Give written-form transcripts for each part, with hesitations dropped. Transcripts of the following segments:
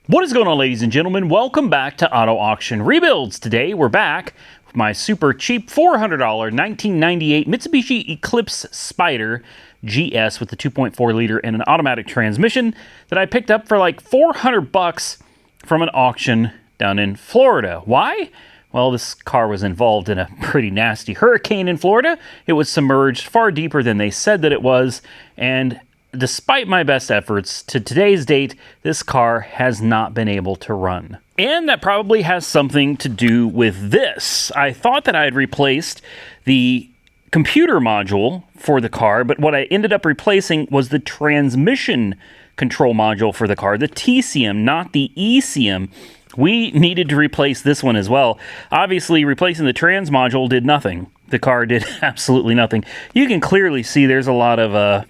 What is going on, ladies and gentlemen? Welcome back to Auto Auction Rebuilds. Today we're back with my super cheap $400 1998 Mitsubishi Eclipse Spyder GS with the 2.4 liter and an automatic transmission that I picked up for like $400 from an auction down in Florida. Why? Well, this car was involved in a pretty nasty hurricane in Florida. It was submerged far deeper than they said that it was, and despite my best efforts, to today's date, this car has not been able to run. And that probably has something to do with this. I thought that I had replaced the computer module for the car, but what I ended up replacing was the transmission control module for the car, the TCM, not the ECM. We needed to replace this one as well. Obviously, replacing the trans module did nothing. The car did absolutely nothing. You can clearly see there's a lot of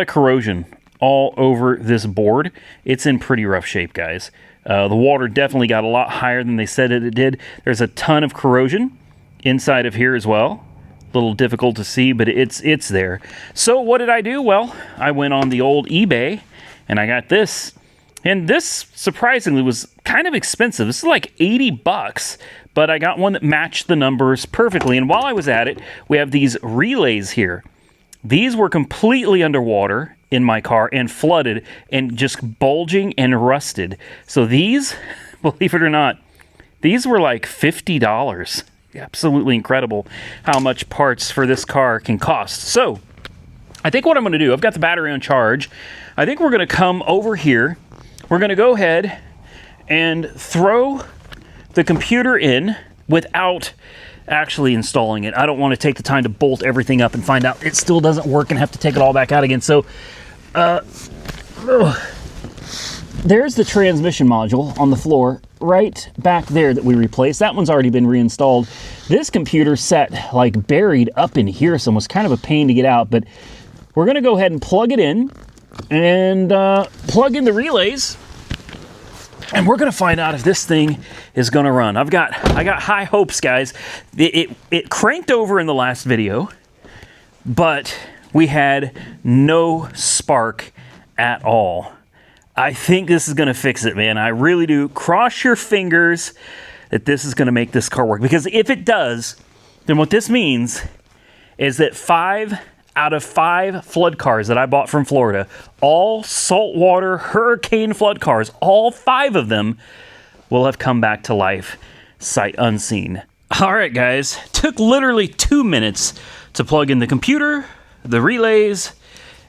corrosion all over this board. It's in pretty rough shape, guys. The water definitely got a lot higher than they said that it did. There's a ton of corrosion inside of here as well. A little difficult to see, but it's there. So what did I do? Well, I went on the old eBay and I got this. And this, surprisingly, was kind of expensive. This is like 80 bucks, but I got one that matched the numbers perfectly. And while I was at it, we have these relays here. These were completely underwater in my car and flooded and just bulging and rusted. So these, believe it or not, these were like $50. Absolutely incredible how much parts for this car can cost. So I think what I'm going to do, I've got the battery on charge. I think we're going to come over here. We're going to go ahead and throw the computer in without actually installing it. I don't want to take the time to bolt everything up and find out it still doesn't work and have to take it all back out again. So there's the transmission module on the floor right back there that we replaced. That one's already been reinstalled. This computer sat like buried up in here, so it was kind of a pain to get out, but we're going to go ahead and plug it in and plug in the relays. And we're going to find out if this thing is going to run. I got high hopes, guys. It cranked over in the last video, but we had no spark at all. I think this is going to fix it, man. I really do. Cross your fingers that this is going to make this car work. Because if it does, then what this means is that 5 out of 5 flood cars that I bought from Florida, all saltwater hurricane flood cars, all 5 of them will have come back to life, sight unseen. All right, guys, took literally 2 minutes to plug in the computer, the relays,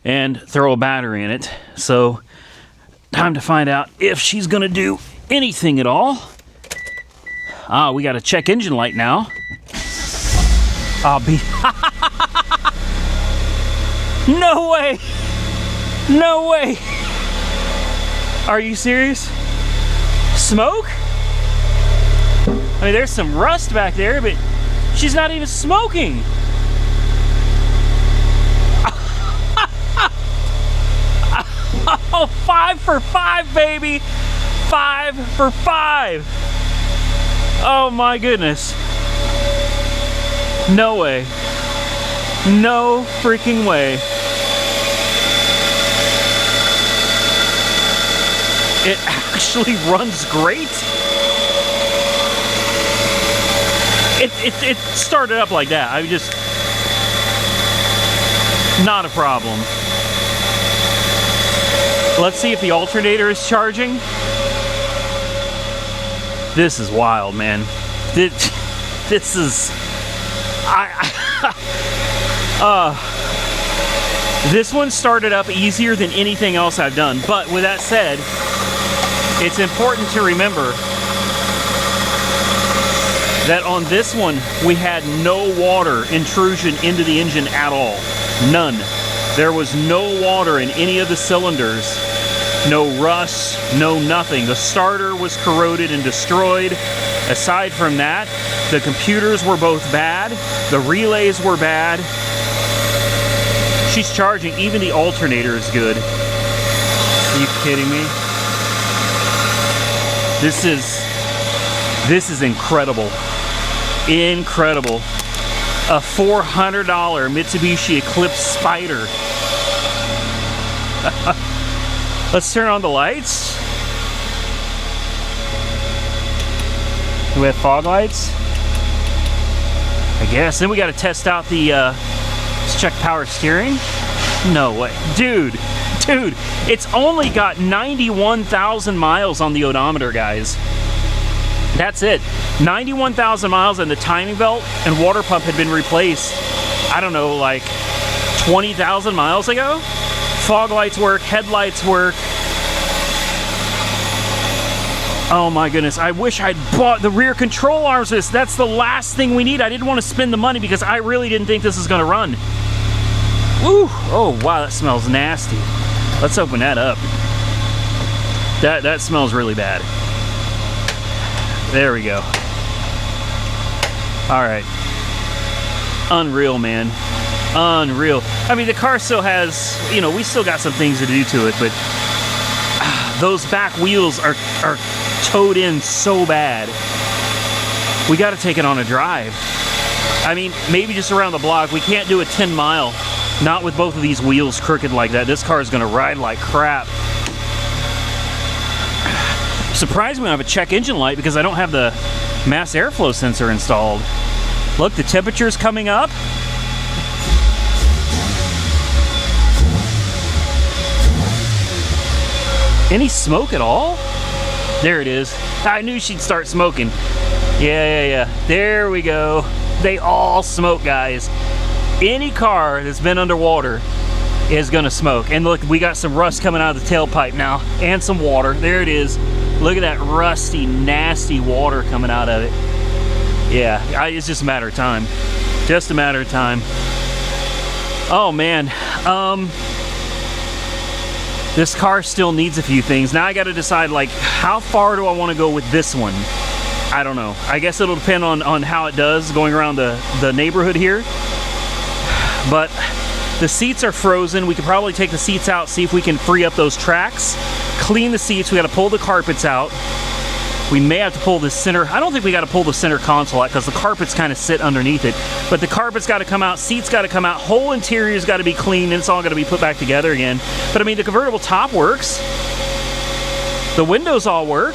and throw a battery in it. So time to find out if she's gonna do anything at all. We got a check engine light now. No way! No way! Are you serious? Smoke? I mean, there's some rust back there, but she's not even smoking. Oh, 5 for 5, baby! 5 for 5! Oh my goodness. No way. No freaking way. It actually runs great. It started up like that. I just, not a problem. Let's see if the alternator is charging. This is wild, man. This is, this one started up easier than anything else I've done. But with that said, it's important to remember that on this one, we had no water intrusion into the engine at all. None. There was no water in any of the cylinders. No rust, no nothing. The starter was corroded and destroyed. Aside from that, the computers were both bad. The relays were bad. She's charging. Even the alternator is good. Are you kidding me? This is incredible. Incredible. A $400 Mitsubishi Eclipse Spyder. Let's turn on the lights. We have fog lights, I guess. Then we got to test out the, let's check power steering. No way. Dude, it's only got 91,000 miles on the odometer, guys. That's it. 91,000 miles, and the timing belt and water pump had been replaced, I don't know, like 20,000 miles ago. Fog lights work, headlights work. Oh my goodness, I wish I'd bought the rear control arms for this. That's the last thing we need. I didn't want to spend the money because I really didn't think this was gonna run. Ooh, oh wow, that smells nasty. Let's open that up. That smells really bad. There we go. All right. Unreal, man. Unreal. I mean, the car still has, you know, we still got some things to do to it, but those back wheels are towed in so bad. We got to take it on a drive. I mean, maybe just around the block. We can't do a 10 mile, not with both of these wheels crooked like that. This car is going to ride like crap. Surprised we don't have a check engine light because I don't have the mass airflow sensor installed. Look, the temperature's coming up. Any smoke at all? There it is. I knew she'd start smoking. Yeah. There we go. They all smoke, guys. Any car that's been underwater is gonna smoke. And look, we got some rust coming out of the tailpipe now, and some water. There it is. Look at that rusty, nasty water coming out of it. Yeah, it's just a matter of time. Just a matter of time. Oh man. This car still needs a few things. Now I got to decide, like, how far do I want to go with this one? I don't know. I guess it'll depend on how it does going around the neighborhood here. But the seats are frozen. We could probably take the seats out, see if we can free up those tracks. Clean the seats. We got to pull the carpets out. We may have to pull the center. I don't think we got to pull the center console out because the carpets kind of sit underneath it. But the carpets got to come out, seats got to come out, whole interior's got to be cleaned, and it's all got to be put back together again. But I mean, the convertible top works. The windows all work.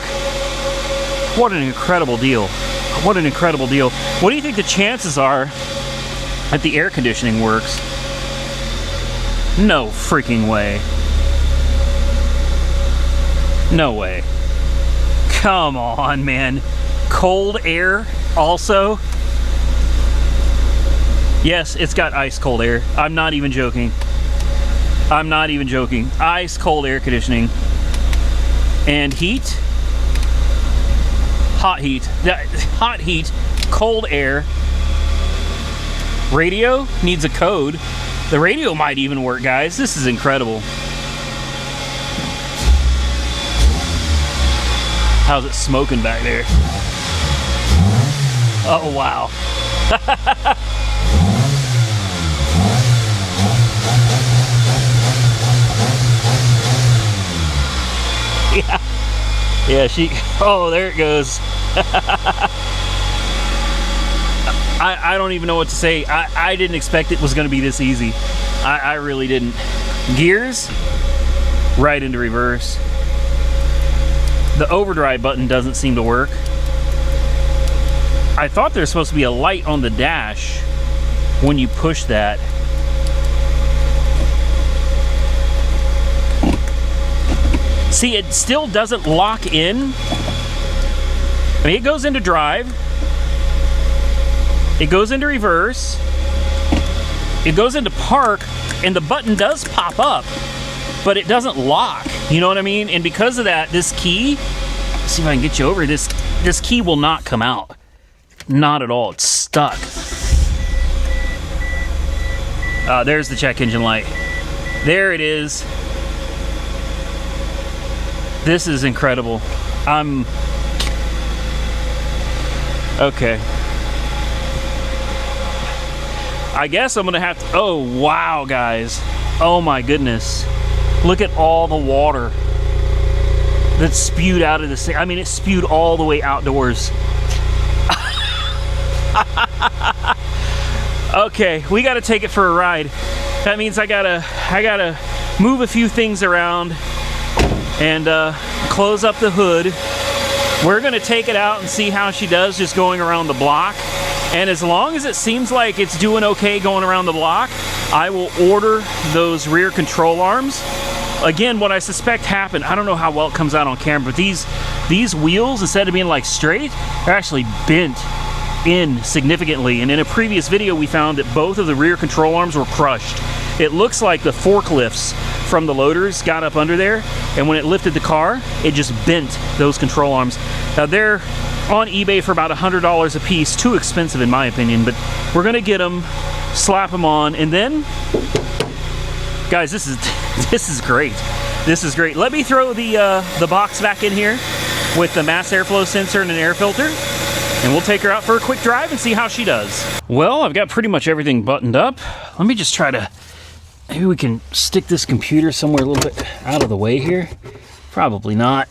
What an incredible deal. What an incredible deal. What do you think the chances are that the air conditioning works? No freaking way. No way. Come on, man. Cold air also? Yes, it's got ice cold air. I'm not even joking. I'm not even joking. Ice cold air conditioning. And heat? Hot heat. Hot heat. Cold air. Radio needs a code. The radio might even work, guys. This is incredible. How's it smoking back there? Oh, wow. Yeah, she, oh, there it goes. I don't even know what to say. I didn't expect it was going to be this easy. I really didn't. Gears, right into reverse. The overdrive button doesn't seem to work. I thought there's supposed to be a light on the dash when you push that. See, it still doesn't lock in. I mean, it goes into drive. It goes into reverse. It goes into park, and the button does pop up, but it doesn't lock. You know what I mean? And because of that, this key, let's see if I can get you over this. This key will not come out. Not at all. It's stuck. There's the check engine light. There it is. This is incredible. Okay. I guess I'm gonna have to, oh wow, guys. Oh my goodness. Look at all the water that's spewed out of this thing. I mean, it spewed all the way outdoors. Okay, we gotta take it for a ride. That means I gotta move a few things around and close up the hood. We're gonna take it out and see how she does just going around the block. And as long as it seems like it's doing okay going around the block, I will order those rear control arms. Again, what I suspect happened, I don't know how well it comes out on camera, but these wheels, instead of being like straight, are actually bent in significantly. And in a previous video, we found that both of the rear control arms were crushed. It looks like the forklifts from the loaders got up under there, and when it lifted the car, it just bent those control arms. Now they're on eBay for about $100 a piece, too expensive in my opinion, but we're gonna get them, slap them on, and then, guys, this is great. This is great. Let me throw the box back in here with the mass airflow sensor and an air filter, and we'll take her out for a quick drive and see how she does. Well, I've got pretty much everything buttoned up. Let me just try to, maybe we can stick this computer somewhere a little bit out of the way here. Probably not.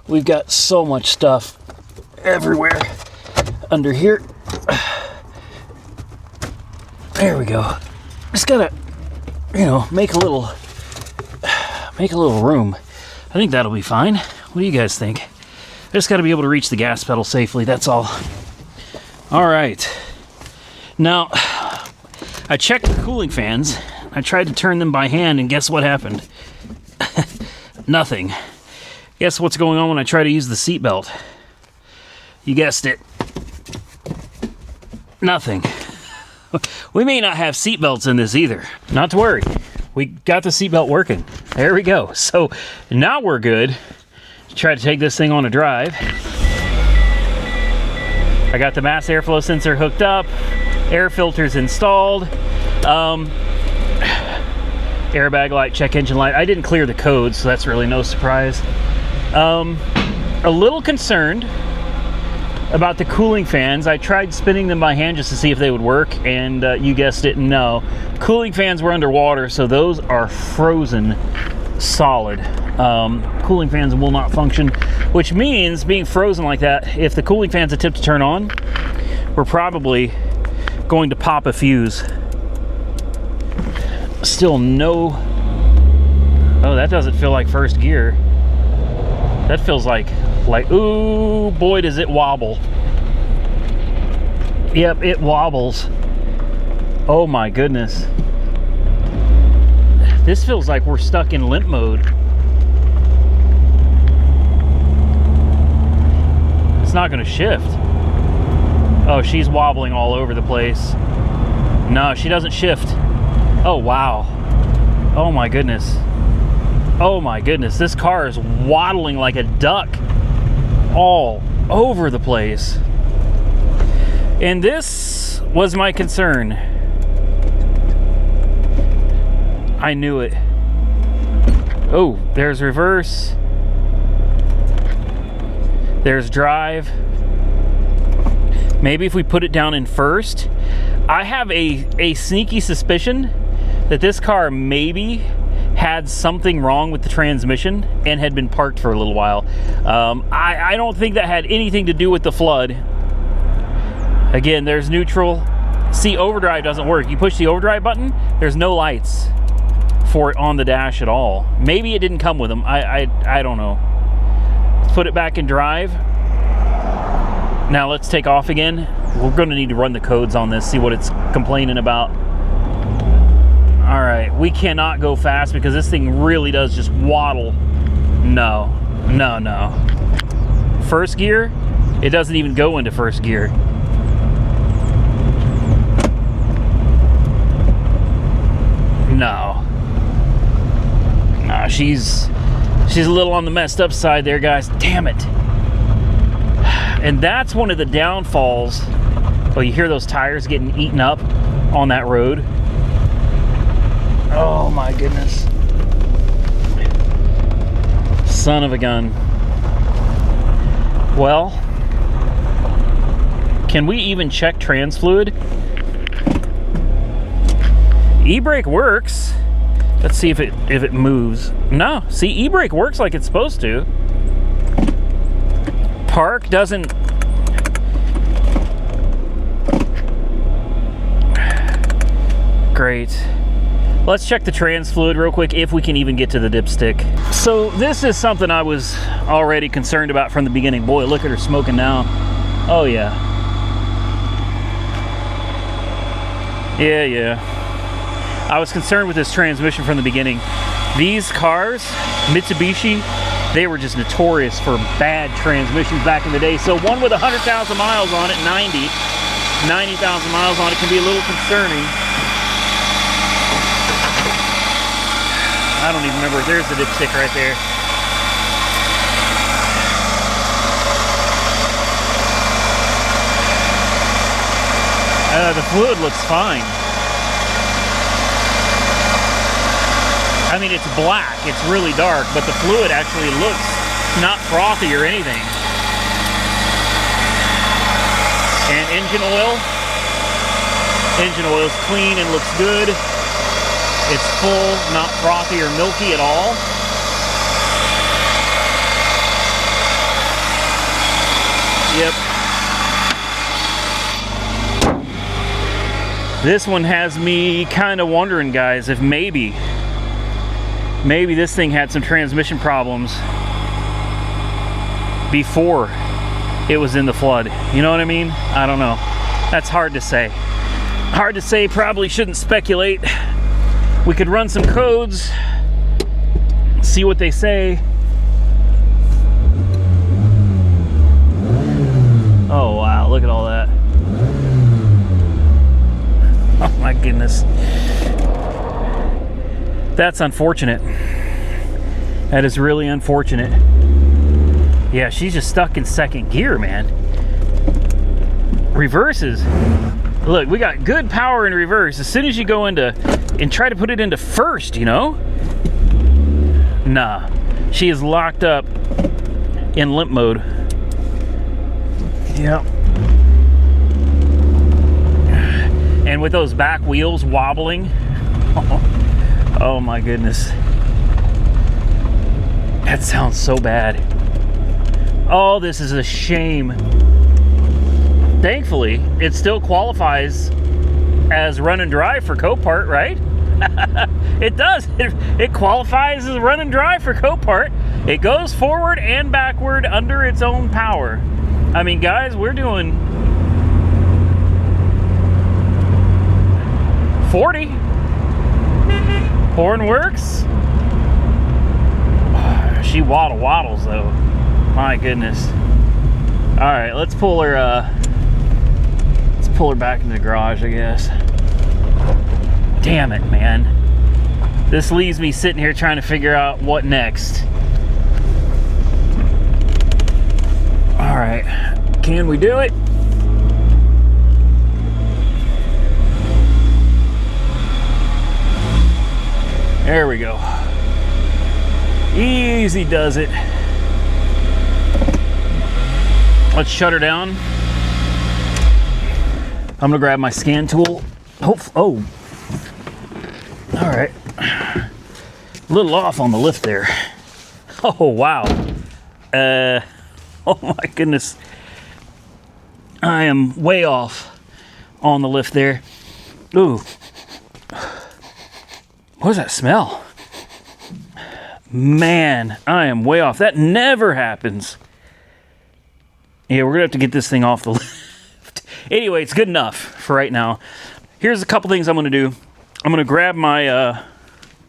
We've got so much stuff everywhere under here. There we go. Just gotta, you know, make a little room. I think that'll be fine. What do you guys think? I just gotta be able to reach the gas pedal safely, that's all. All right. Now, I checked the cooling fans. I tried to turn them by hand, and guess what happened? Nothing. Guess what's going on when I try to use the seatbelt? You guessed it. Nothing. We may not have seatbelts in this either. Not to worry. We got the seatbelt working. There we go. So now we're good. Try to take this thing on a drive. I got the mass airflow sensor hooked up. Air filters installed. Airbag light, check engine light. I didn't clear the code, so that's really no surprise. A little concerned about the cooling fans. I tried spinning them by hand just to see if they would work, and you guessed it, no. Cooling fans were underwater, so those are frozen solid. Cooling fans will not function, which means being frozen like that, if the cooling fans attempt to turn on, we're probably going to pop a fuse. Still no. Oh, that doesn't feel like first gear. That feels like, ooh, boy, does it wobble. Yep, it wobbles. Oh my goodness. This feels like we're stuck in limp mode. It's not gonna shift. Oh, she's wobbling all over the place. No, she doesn't shift. Oh, wow. Oh my goodness. Oh my goodness, this car is waddling like a duck all over the place. And this was my concern. I knew it. Oh, there's reverse. There's drive. Maybe if we put it down in first. I have a sneaky suspicion that this car maybe had something wrong with the transmission and had been parked for a little while. I don't think that had anything to do with the flood. Again, there's neutral. See, overdrive doesn't work. You push the overdrive button, there's no lights for it on the dash at all. Maybe it didn't come with them. I don't know. Let's put it back in drive. Now let's take off again. We're gonna need to run the codes on this, see what it's complaining about. All right, we cannot go fast because this thing really does just waddle. No, no, no. First gear, it doesn't even go into first gear. No. Nah, she's a little on the messed up side there, guys. Damn it. And that's one of the downfalls. Oh, you hear those tires getting eaten up on that road. Oh my goodness. Son of a gun. Well, can we even check trans fluid? E-brake works. Let's see if it moves. No, see, e-brake works like it's supposed to. Park doesn't. Great. Let's check the trans fluid real quick if we can even get to the dipstick. So this is something I was already concerned about from the beginning. Boy, look at her smoking now. Oh yeah. Yeah. I was concerned with this transmission from the beginning. These cars, Mitsubishi, they were just notorious for bad transmissions back in the day. So one with 100,000 miles on it, 90,000 miles on it can be a little concerning. I don't even remember. There's the dipstick right there. The fluid looks fine. I mean, it's black. It's really dark, but the fluid actually looks not frothy or anything. And engine oil. Engine oil is clean and looks good. It's full, not frothy or milky at all. Yep. This one has me kind of wondering, guys, if maybe this thing had some transmission problems before it was in the flood. You know what I mean? I don't know. That's hard to say. Hard to say, probably shouldn't speculate. We could run some codes, see what they say. Oh wow, look at all that. Oh my goodness. That's unfortunate. That is really unfortunate. Yeah, she's just stuck in second gear, man. Reverses. Look, we got good power in reverse. As soon as you go into and try to put it into first, you know? Nah. She is locked up in limp mode. Yep. And with those back wheels wobbling. Oh my goodness. That sounds so bad. Oh, this is a shame. Thankfully, it still qualifies as run and drive for Copart, right? It does. It qualifies as run and drive for Copart. It goes forward and backward under its own power. I mean, guys, we're doing 40. Horn works. She waddles though. My goodness. All right, let's pull her back in the garage, I guess. Damn it, man. This leaves me sitting here trying to figure out what next. All right, can we do it? There we go. Easy does it. Let's shut her down. I'm gonna grab my scan tool. Oh, all right. A little off on the lift there. Oh, wow. Oh my goodness. I am way off on the lift there. Ooh. What does that smell? Man, I am way off. That never happens. Yeah, we're gonna have to get this thing off the lift. Anyway, it's good enough for right now. Here's a couple things I'm gonna do. I'm gonna grab my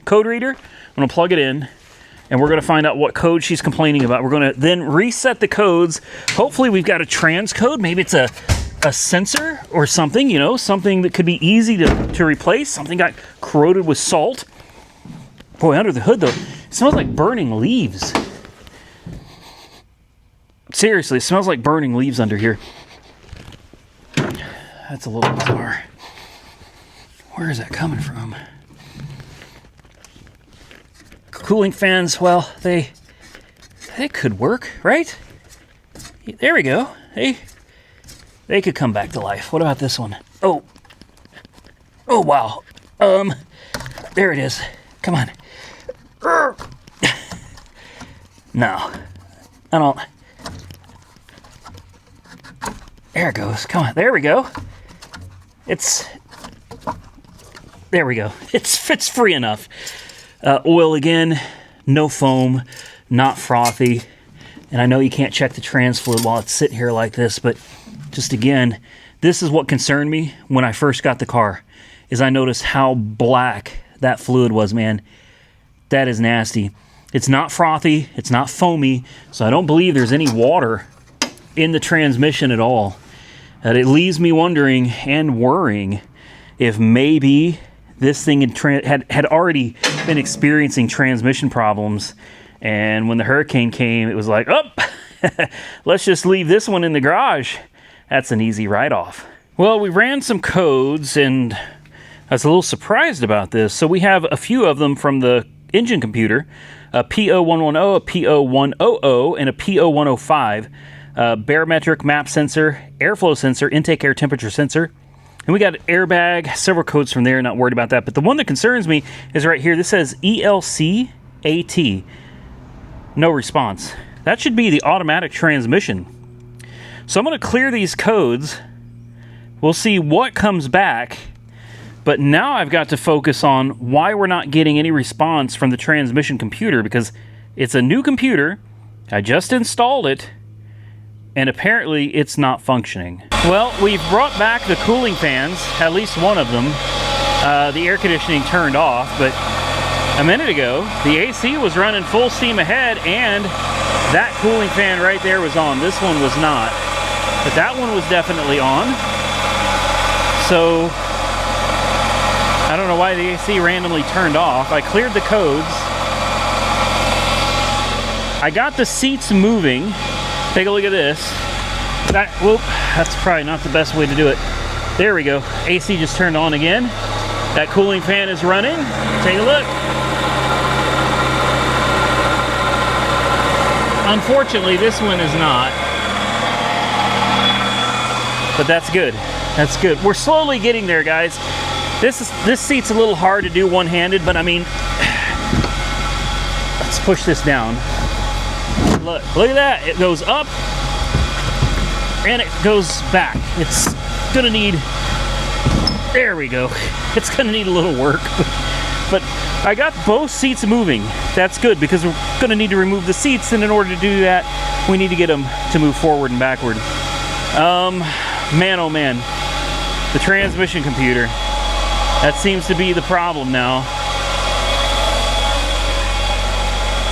code reader. I'm gonna plug it in, and we're gonna find out what code she's complaining about. We're gonna then reset the codes. Hopefully we've got a trans code. Maybe it's a sensor or something, you know, something that could be easy to replace. Something got corroded with salt. Boy, under the hood though, it smells like burning leaves. Seriously, it smells like burning leaves under here. That's a little bizarre. Where is that coming from? Cooling fans, well, they could work, right? There we go. They could come back to life. What about this one? Oh, wow. There it is. Come on. No, I don't. There it goes. Come on. There we go. It's There we go. It's free enough. Oil again, no foam, not frothy. And I know you can't check the trans fluid while it's sitting here like this, but just again, this is what concerned me when I first got the car, is I noticed how black that fluid was, man. That is nasty. It's not frothy, it's not foamy, so I don't believe there's any water in the transmission at all. And it leaves me wondering and worrying if maybe this thing had already been experiencing transmission problems, and when the hurricane came, it was like, oh, let's just leave this one in the garage. That's an easy write-off. Well, we ran some codes, and I was a little surprised about this. So we have a few of them from the engine computer, a P0110, a P0100, and a P0105. Barometric map sensor, airflow sensor, intake air temperature sensor. And we got an airbag, several codes from there, not worried about that. But the one that concerns me is right here. This says ELCAT. No response. That should be the automatic transmission. So I'm going to clear these codes. We'll see what comes back. But now I've got to focus on why we're not getting any response from the transmission computer, because it's a new computer. I just installed it, and apparently it's not functioning. Well, we've brought back the cooling fans, at least one of them. The air conditioning turned off, but a minute ago, the AC was running full steam ahead, and that cooling fan right there was on. This one was not, but that one was definitely on. So I don't know why the AC randomly turned off. I cleared the codes. I got the seats moving. Take a look at this. Whoop, that's probably not the best way to do it. There we go. AC just turned on again. That cooling fan is running. Take a look. Unfortunately, this one is not. But that's good. That's good. We're slowly getting there, guys. This seat's a little hard to do one-handed, but I mean, let's push this down. Look at that. It goes up and it goes back. It's gonna need, there we go. It's gonna need a little work, but I got both seats moving. That's good, because we're gonna need to remove the seats, and in order to do that, we need to get them to move forward and backward. Man, oh man, the transmission computer. That seems to be the problem now.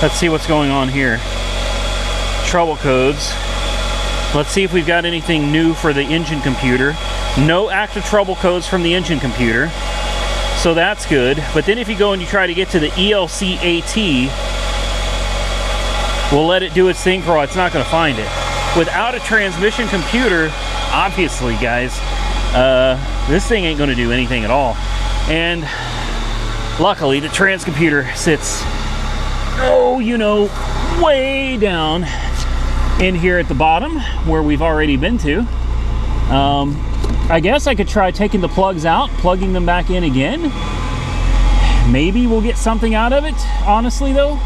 Let's see what's going on here. Trouble codes. Let's see if we've got anything new for the engine computer. No active trouble codes from the engine computer, so that's good. But then if you go and you try to get to the ELCAT, we'll let it do its thing for a while. It's not going to find it. Without a transmission computer, obviously, guys, this thing ain't going to do anything at all. And luckily, the trans computer sits, way down in here at the bottom where we've already been to. I guess I could try taking the plugs out, plugging them back in again. Maybe we'll get something out of it. Honestly, though,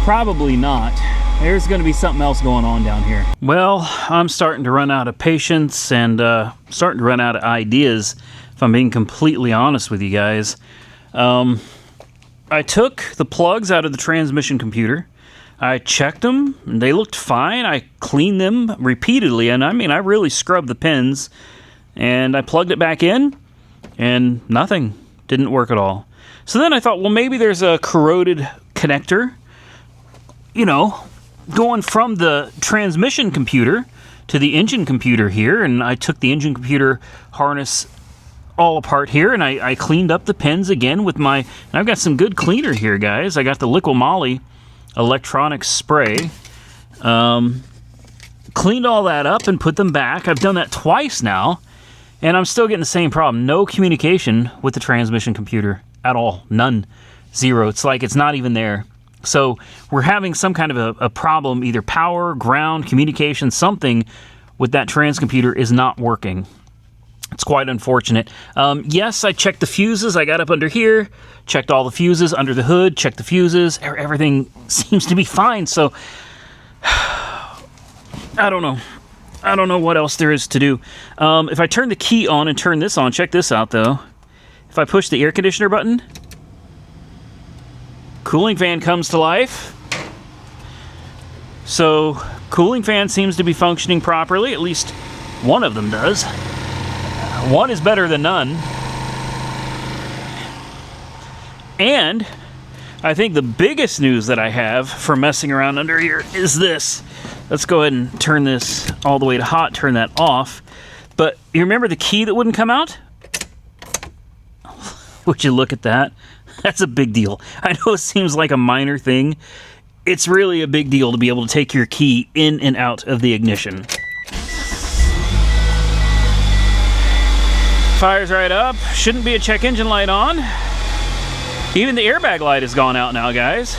probably not. There's going to be something else going on down here. Well, I'm starting to run out of patience and starting to run out of ideas, if I'm being completely honest with you guys. I took the plugs out of the transmission computer. I checked them, and they looked fine. I cleaned them repeatedly, and I mean, I really scrubbed the pins, and I plugged it back in, and nothing. Didn't work at all. So then I thought, well, maybe there's a corroded connector, going from the transmission computer to the engine computer here, and I took the engine computer harness all apart here, and I cleaned up the pins again with and I've got some good cleaner here, guys. I got the Liqui Moly electronic spray. Cleaned all that up and put them back. I've done that twice now, and I'm still getting the same problem. No communication with the transmission computer at all. None. Zero. It's like it's not even there. So we're having some kind of a problem, either power, ground, communication, something with that trans computer is not working. It's quite unfortunate. Yes, I checked the fuses. I got up under here, checked all the fuses under the hood, checked the fuses. Everything seems to be fine. So I don't know. I don't know what else there is to do. If I turn the key on and turn this on, check this out though. If If I push the air conditioner button, cooling fan comes to life. So cooling fan seems to be functioning properly, at least one of them does. One is better than none. And I think the biggest news that I have for messing around under here is this. Let's go ahead and turn this all the way to hot, turn that off. But you remember the key that wouldn't come out? Would you look at that? That's a big deal. I know it seems like a minor thing. It's really a big deal to be able to take your key in and out of the ignition. Fires right up. Shouldn't be a check engine light on. Even the airbag light has gone out now, guys.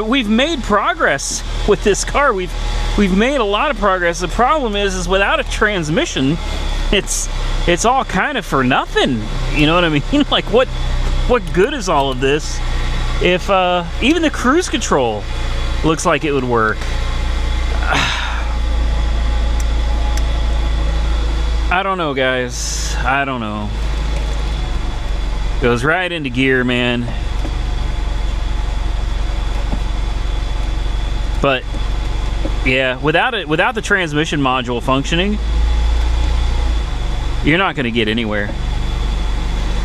We've made progress with this car. We've made a lot of progress. The problem is without a transmission, it's all kind of for nothing. You know what I mean? Like what good is all of this if even the cruise control looks like it would work? I don't know, guys. I don't know. Goes right into gear, man. But yeah, without the transmission module functioning, you're not going to get anywhere.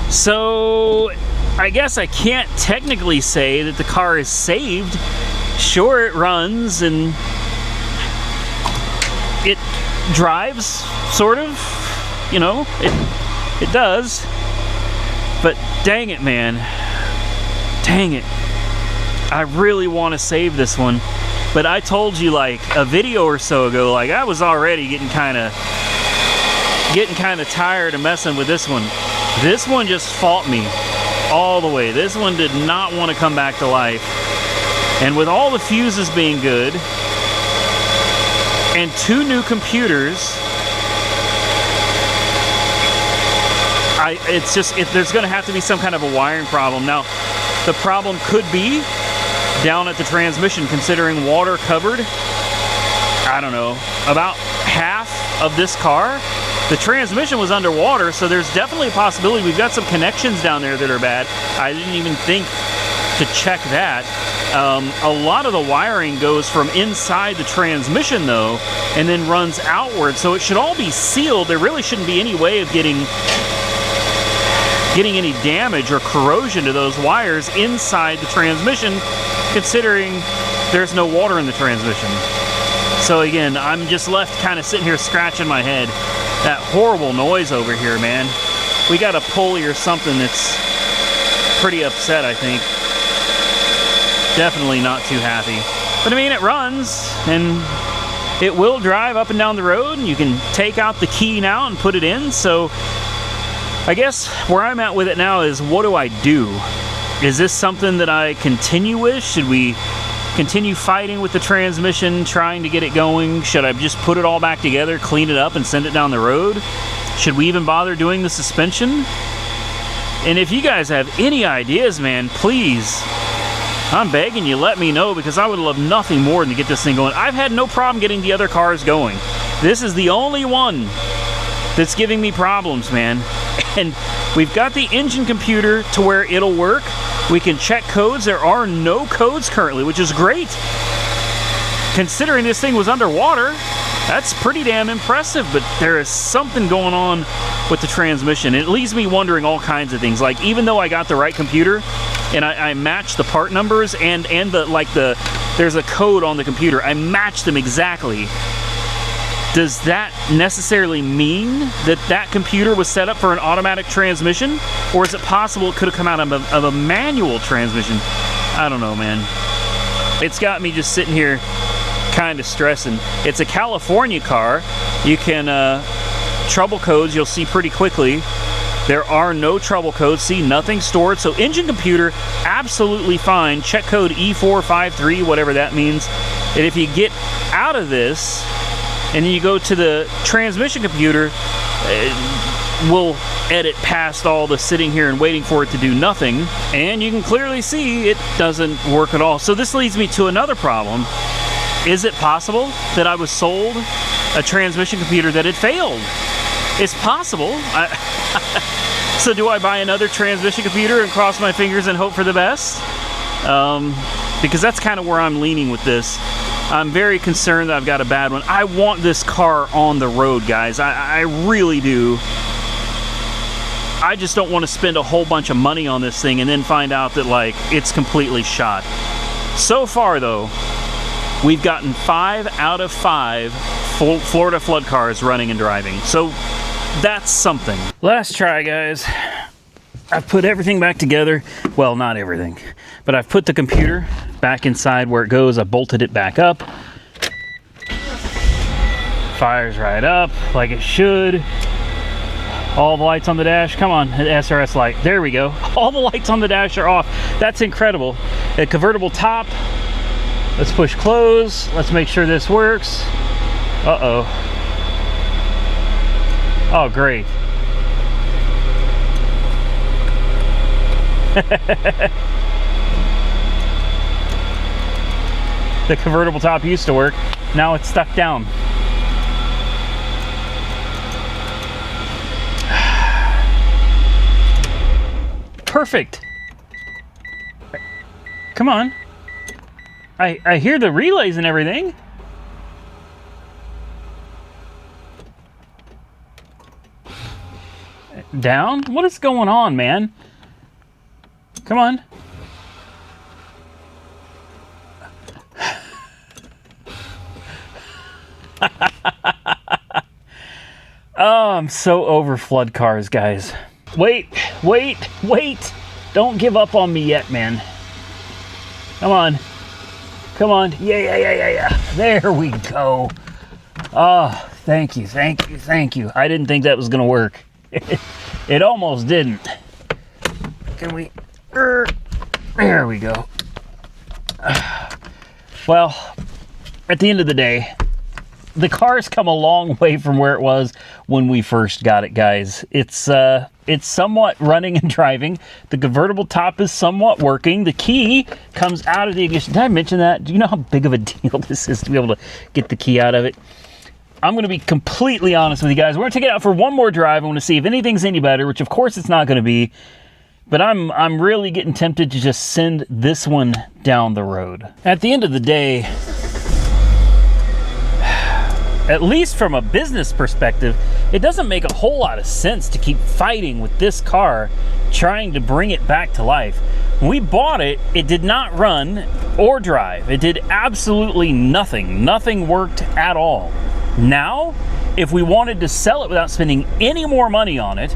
So I guess I can't technically say that the car is saved. Sure, it runs and it drives, sort of, you know, it does. But dang it, man. Dang it. I really want to save this one. But I told you like a video or so ago, like I was already getting kind of tired of messing with this one. This one just fought me all the way. This one did not want to come back to life. And with all the fuses being good and 2 new computers, there's going to have to be some kind of a wiring problem. Now, the problem could be down at the transmission, considering water covered, I don't know, about half of this car. The transmission was underwater, so there's definitely a possibility we've got some connections down there that are bad. I didn't even think to check that. A lot of the wiring goes from inside the transmission, though, and then runs outward, so it should all be sealed. There really shouldn't be any way of getting any damage or corrosion to those wires inside the transmission, considering there's no water in the transmission. So again, I'm just left kind of sitting here scratching my head. That horrible noise over here, man. We got a pulley or something that's pretty upset, I think. Definitely not too happy. But I mean, it runs, and it will drive up and down the road, and you can take out the key now and put it in. So I guess where I'm at with it now is, what do I do? Is this something that I continue with? Should we continue fighting with the transmission, trying to get it going? Should I just put it all back together, clean it up, and send it down the road? Should we even bother doing the suspension? And if you guys have any ideas, man, please, I'm begging you, let me know, because I would love nothing more than to get this thing going. I've had no problem getting the other cars going. This is the only one that's giving me problems, man. And we've got the engine computer to where it'll work. We can check codes. There are no codes currently, which is great. Considering this thing was underwater, that's pretty damn impressive, but there is something going on with the transmission. It leaves me wondering all kinds of things. Like, even though I got the right computer and I matched the part numbers and there's a code on the computer, I matched them exactly. Does that necessarily mean that that computer was set up for an automatic transmission? Or is it possible it could have come out of a manual transmission? I don't know, man. It's got me just sitting here kind of stressing. It's a California car. You can, trouble codes you'll see pretty quickly. There are no trouble codes. See, nothing stored. So engine computer, absolutely fine. Check code E453, whatever that means. And if you get out of this, and then you go to the transmission computer, we'll edit past all the sitting here and waiting for it to do nothing, and you can clearly see it doesn't work at all. So this leads me to another problem. Is it possible that I was sold a transmission computer that had failed? It's possible. So do I buy another transmission computer and cross my fingers and hope for the best? Because that's kind of where I'm leaning with this. I'm very concerned that I've got a bad one. I want this car on the road, guys. I really do. I just don't want to spend a whole bunch of money on this thing and then find out that, like, it's completely shot. So far, though, we've gotten 5 out of 5 Florida flood cars running and driving. So that's something. Last try, guys. I've put everything back together. Well, not everything, but I've put the computer back inside where it goes. I bolted it back up. Fires right up like it should. All the lights on the dash. Come on, SRS light. There we go. All the lights on the dash are off. That's incredible. A convertible top. Let's push close. Let's make sure this works. Uh-oh. Oh, great. The convertible top used to work. Now it's stuck down. Perfect. Come on. I hear the relays and everything. Down? What is going on, man? Come on. Oh, I'm so over flood cars, guys. Wait. Don't give up on me yet, man. Come on. Come on. Yeah. There we go. Oh, thank you. I didn't think that was going to work. It almost didn't. Can we... There we go. Well, at the end of the day, the car's come a long way from where it was when we first got it, guys. It's somewhat running and driving. The convertible top is somewhat working. The key comes out of the ignition. Did I mention that? Do you know how big of a deal this is to be able to get the key out of it? I'm going to be completely honest with you guys. We're going to take it out for one more drive. I want to see if anything's any better, which of course it's not going to be. But I'm really getting tempted to just send this one down the road. At the end of the day, at least from a business perspective, it doesn't make a whole lot of sense to keep fighting with this car, trying to bring it back to life. When we bought it, it did not run or drive. It did absolutely nothing. Nothing worked at all. Now, if we wanted to sell it without spending any more money on it,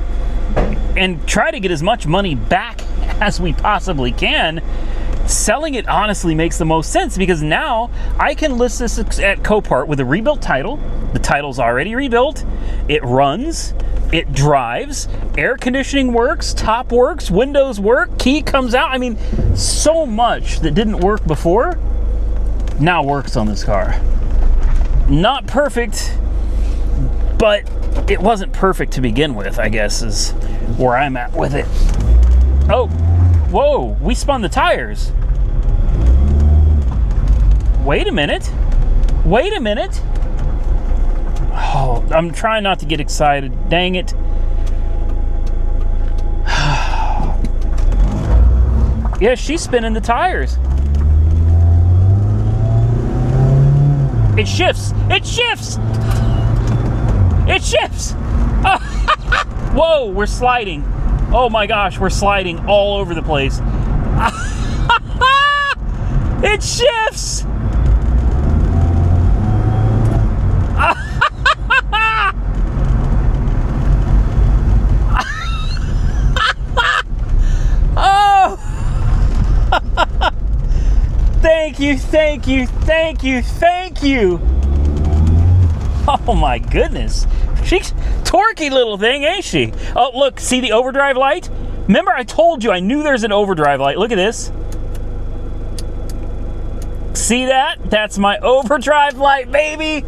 and try to get as much money back as we possibly can, selling it honestly makes the most sense, because now I can list this at Copart with a rebuilt title. The title's already rebuilt. It runs. It drives. Air conditioning works. Top works. Windows work. Key comes out. I mean, so much that didn't work before now works on this car. Not perfect, but it wasn't perfect to begin with, I guess, is where I'm at with it. Oh, whoa, we spun the tires. Wait a minute. Oh, I'm trying not to get excited. Dang it. Yeah, she's spinning the tires. It shifts. Whoa, we're sliding. Oh my gosh, we're sliding all over the place. It shifts. Oh. Thank you. Oh my goodness. She's torquey little thing, ain't she? Oh, look, see the overdrive light? Remember I told you I knew there's an overdrive light. Look at this. See that? That's my overdrive light, baby.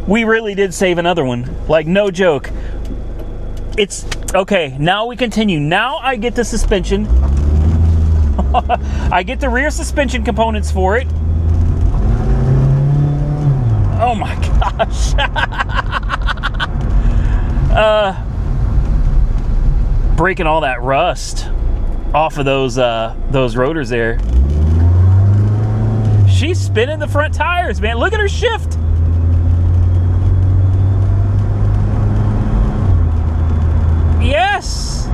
We really did save another one. Like, no joke. It's okay. Now we continue. Now I get the suspension. I get the rear suspension components for it. Oh my gosh. breaking all that rust off of those rotors there. She's spinning the front tires, man. Look at her shift. Yes.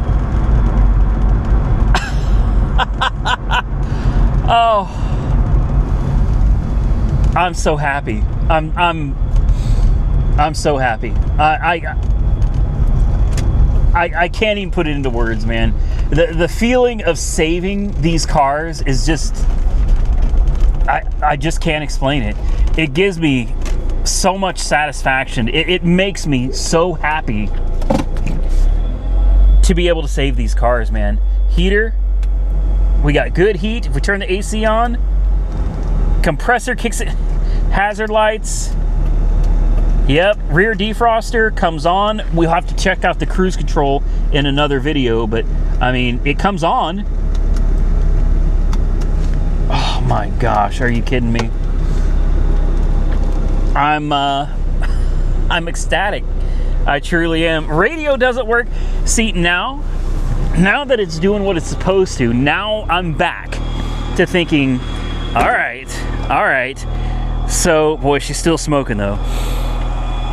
Oh, I'm so happy. I'm so happy. I can't even put it into words, man. The feeling of saving these cars is just, I just can't explain it. It gives me so much satisfaction. It makes me so happy to be able to save these cars, man. Heater, we got good heat. If we turn the AC on, compressor kicks it, hazard lights. Yep, rear defroster comes on. We'll have to check out the cruise control in another video, but I mean, it comes on. Oh my gosh, are you kidding me? I'm ecstatic. I truly am. Radio doesn't work. See, now that it's doing what it's supposed to, now I'm back to thinking, all right. So, boy, she's still smoking though.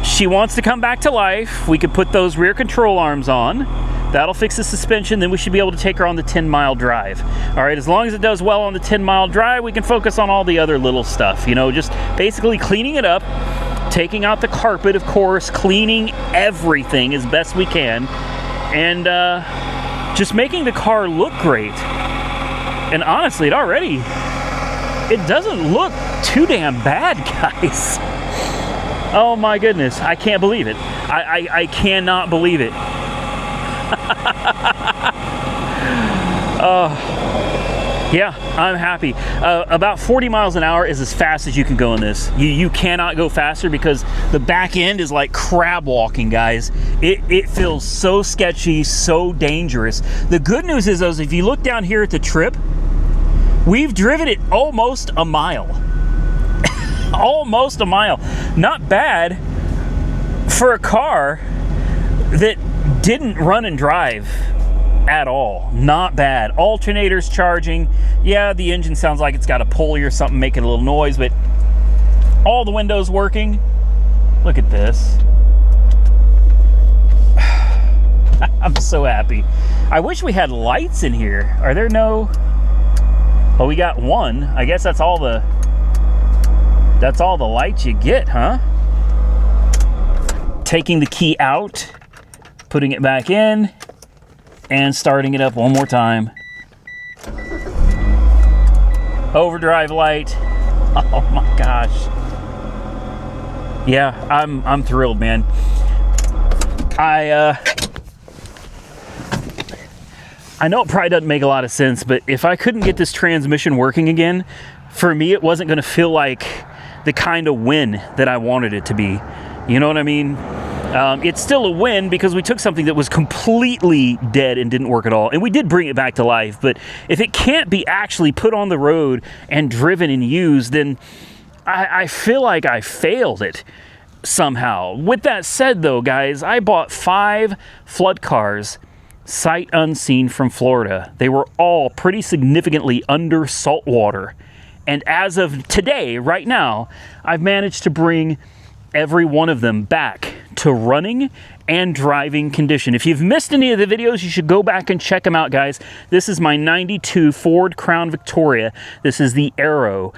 She wants to come back to life. We could put those rear control arms on. That'll fix the suspension. Then we should be able to take her on the 10-mile drive. All right, as long as it does well on the 10-mile drive, we can focus on all the other little stuff. You know, just basically cleaning it up, taking out the carpet, of course, cleaning everything as best we can, and just making the car look great. And honestly, it doesn't look too damn bad, guys. Oh my goodness, I can't believe it. I cannot believe it. Yeah, I'm happy. About 40 miles an hour is as fast as you can go in this. You cannot go faster because the back end is like crab walking, guys. It feels so sketchy, so dangerous. The good news is, though, if you look down here at the trip, we've driven it almost a mile. Almost a mile. Not bad for a car that didn't run and drive at all. Not bad. Alternators charging. Yeah, the engine sounds like it's got a pulley or something making a little noise, but all the windows working. Look at this. I'm so happy. I wish we had lights in here. Are there no? Well, we got one. I guess that's all the lights you get, huh? Taking the key out, putting it back in, and starting it up one more time. Overdrive light. Oh my gosh. Yeah, I'm thrilled, man. I know it probably doesn't make a lot of sense, but if I couldn't get this transmission working again, for me it wasn't going to feel like the kind of win that I wanted it to be. You know what I mean? It's still a win because we took something that was completely dead and didn't work at all, and we did bring it back to life. But if it can't be actually put on the road and driven and used, then I feel like I failed it somehow. With that said, though, guys, I bought 5 flood cars sight unseen from Florida. They were all pretty significantly under salt water. And as of today, right now, I've managed to bring every one of them back to running and driving condition. If you've missed any of the videos, you should go back and check them out, guys. This is my 92 Ford Crown Victoria. This is the Aero.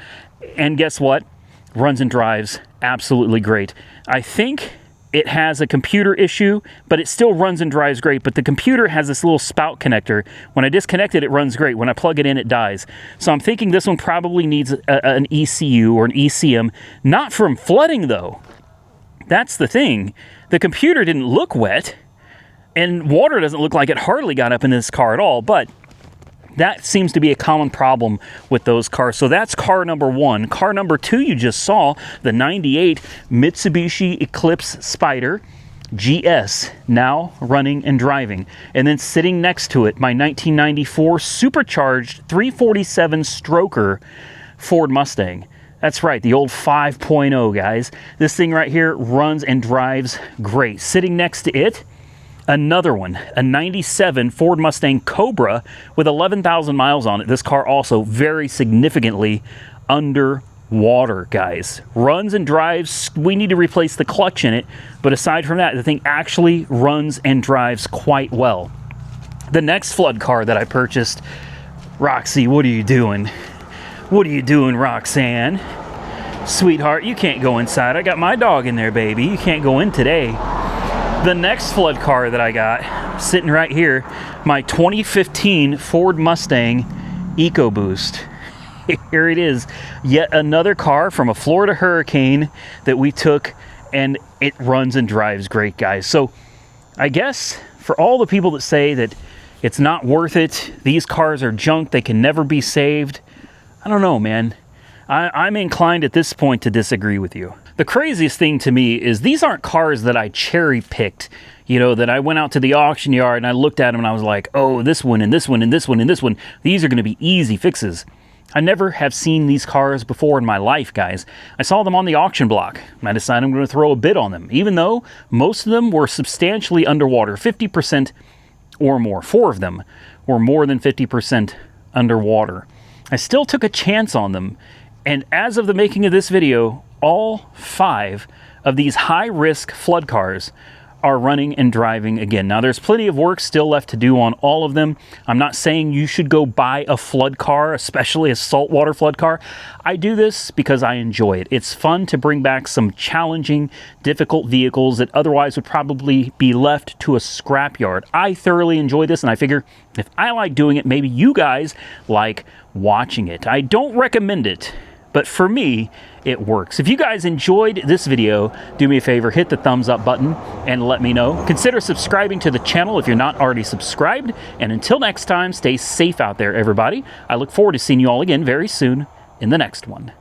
And guess what? Runs and drives absolutely great. I think it has a computer issue, but it still runs and drives great. But the computer has this little spout connector. When I disconnect it, it runs great. When I plug it in, it dies. So I'm thinking this one probably needs an ECU or an ECM. Not from flooding, though. That's the thing. The computer didn't look wet, and water doesn't look like it hardly got up in this car at all. But that seems to be a common problem with those cars. So that's car number 1. Car number 2 you just saw, the 98 Mitsubishi Eclipse Spyder GS, now running and driving. And then sitting next to it, my 1994 supercharged 347 stroker Ford Mustang. That's right, the old 5.0, guys. This thing right here runs and drives great. Sitting next to it, Another one, a 97 Ford Mustang Cobra with 11,000 miles on it. This car also very significantly underwater, guys. Runs and drives, we need to replace the clutch in it, but aside from that, the thing actually runs and drives quite well. The next flood car that I purchased, Roxy, what are you doing? What are you doing, Roxanne? Sweetheart, you can't go inside. I got my dog in there, baby. You can't go in today. The next flood car that I got, sitting right here, my 2015 Ford Mustang EcoBoost. Here it is. Yet another car from a Florida hurricane that we took, and it runs and drives great, guys. So I guess for all the people that say that it's not worth it, these cars are junk, they can never be saved, I don't know, man. I'm inclined at this point to disagree with you. The craziest thing to me is these aren't cars that I cherry picked, you know, that I went out to the auction yard and I looked at them and I was like, oh, this one and this one and this one and this one, these are going to be easy fixes. I never have seen these cars before in my life, guys. I saw them on the auction block and I decided I'm going to throw a bid on them, even though most of them were substantially underwater, 50% or more. 4 of them were more than 50% underwater. I still took a chance on them. And as of the making of this video, all 5 of these high-risk flood cars are running and driving again. Now, there's plenty of work still left to do on all of them. I'm not saying you should go buy a flood car, especially a saltwater flood car. I do this because I enjoy it. It's fun to bring back some challenging, difficult vehicles that otherwise would probably be left to a scrapyard. I thoroughly enjoy this, and I figure if I like doing it, maybe you guys like watching it. I don't recommend it, but for me, it works. If you guys enjoyed this video, do me a favor, hit the thumbs up button and let me know. Consider subscribing to the channel if you're not already subscribed. And until next time, stay safe out there, everybody. I look forward to seeing you all again very soon in the next one.